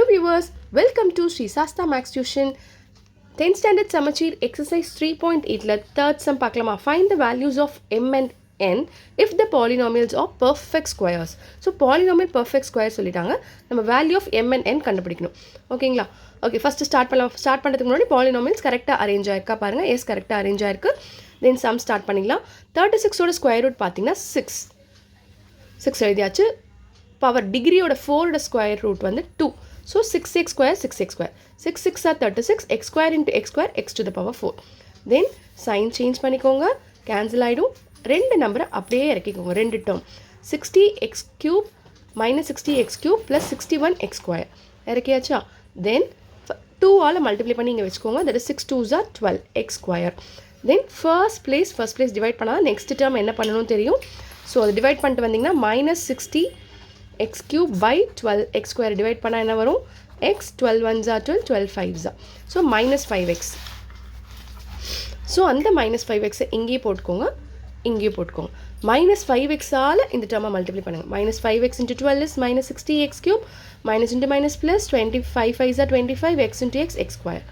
Hello viewers, welcome to Sri Sasta Max Tuition 10th standard Samachir exercise 3.8 la third sum பார்க்கலாமா. Find the values of m and n if the polynomials are perfect squares. So polynomial perfect square சொல்லிட்டாங்க. நம்ம value of m and n கண்டுபிடிக்கணும். ஓகேங்களா? Okay, first start பண்ணுறதுக்கு முன்னாடி polynomials கரெக்டாக arrange ஆயிருக்கா பாருங்க. எஸ், கரெக்டாக அரேஞ்ச் ஆயிருக்கு. தென் சம் ஸ்டார்ட் பண்ணிக்கலாம். 36ஓட ஸ்கொயர் ரூட் பார்த்தீங்கன்னா 6 எழுதியாச்சு. பவர் டிகிரியோட 4ஓட ஸ்கொயர் ரூட் வந்து 2. So 6x square 6x square 6 6 are 36 x square into x square x to the power 4. Then sign change பண்ணிக்கோங்க, கேன்சல் ஆகிடும். ரெண்டு நம்பரை அப்படியே இறக்கிக்கோங்க, ரெண்டு term 60x cube minus 60x cube plus 61x square இறக்கியாச்சா. Then 2ஆல் மல்டிப்ளை பண்ணி இங்கே வச்சுக்கோங்க. That is 6 2s are 12x square. Then first place divide பண்ணால் நெக்ஸ்ட் டேர்ம் என்ன பண்ணணும்னு தெரியும். ஸோ அதை டிவைட் பண்ணிட்டு வந்தீங்கன்னா minus 60x cube by 12x square divide பண்ணால் என்ன வரும்? x 12 1s are 12, 12 5s are. So minus 5x. So அந்த minus 5x இங்கேயே போட்டுக்கோங்க, இங்கேயே போட்டுக்கோங்க. minus 5x-ஆல் இந்த டேர்மை மல்டிப்ளை பண்ணுங்கள். minus 5x into 12 is minus 60x cube, minus into minus plus 25 5s are 25, x into x x square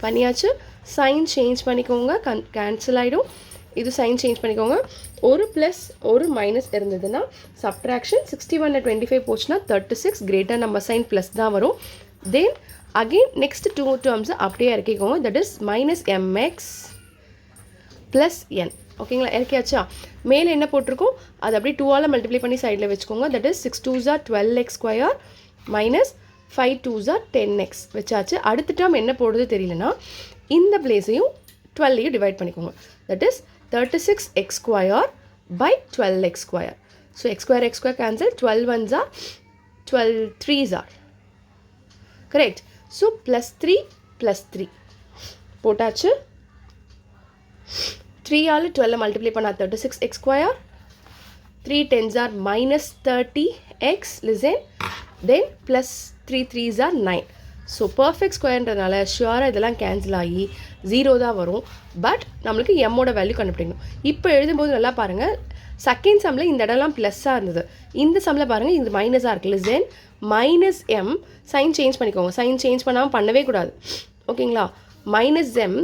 பண்ணியாச்சு. Sign change பண்ணிக்கோங்க, கேன்சல் ஆகிடும். இது சைன் சேஞ்ச் பண்ணிக்கோங்க. ஒரு ப்ளஸ் ஒரு மைனஸ் இருந்ததுன்னா சப்ட்ராக்ஷன் 61 25 போச்சுன்னா 36 கிரேட்டர் நம்ம சைன் ப்ளஸ் தான் வரும். Then again next two terms அப்படியே இறக்கிக்கோங்க. That is minus MX plus N. ஓகேங்களா, இறக்கியாச்சா. மேலே என்ன போட்டிருக்கோம் அது அப்படியே 2ஆல் மல்டிப்ளை பண்ணி சைடில் வச்சுக்கோங்க. That is 6 2s are 12x square minus 5 2s are 10x வச்சாச்சு. அடுத்த டேர்ம் என்ன போடுறது தெரியலனா இந்த பிளேஸையும் 12ஐயும் டிவைட் பண்ணிக்கோங்க. That is 36x square by 12x square. So x square cancel, 12 1s are 12 3s are. Correct. So plus 3 போட்டாச்சு. 3ஆல் 12 மல்டிப்ளை பண்ணால் 36x square. 3 10s are minus 30x listen. Then plus 3 3s are 9. So perfect ஸ்கொயர்ன்றதுனால ஷுவராக இதெல்லாம் cancel ஆகி 0 தான் வரும். But நம்மளுக்கு எம்மோட value கண்டுபிடிக்கணும். இப்போ எழுதும்போது நல்லா பாருங்கள், செகண்ட் சம்மில் இந்த இடம்லாம் ப்ளஸ்ஸாக இருந்தது, இந்த சம்மில் பாருங்கள் இது மைனஸாக இருக்குல்ல. Then minus M sign change பண்ணிக்கோங்க. சைன் சேஞ்ச் பண்ணாமல் பண்ணவே கூடாது. ஓகேங்களா. Minus M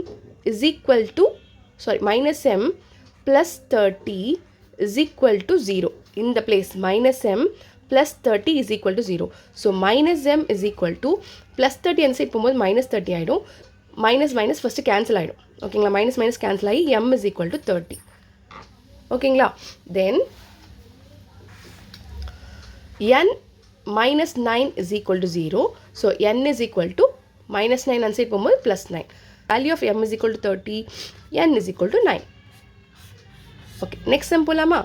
is equal to minus M plus 30 is equal to 0. இந்த place minus M plus 30 is equal to 0. So minus m is equal to plus 30 and side போகும்போது minus 30 ஆகிடும். minus first cancel ஆகிடும். ஓகேங்களா. minus cancel ஆகி m is equal to 30. ஓகேங்களா. then n minus 9 is equal to 0. So n is equal to minus 9 and side போகும்போது plus 9. Value of m is equal to 30, n is equal to 9. Okay, next sum போலாமா.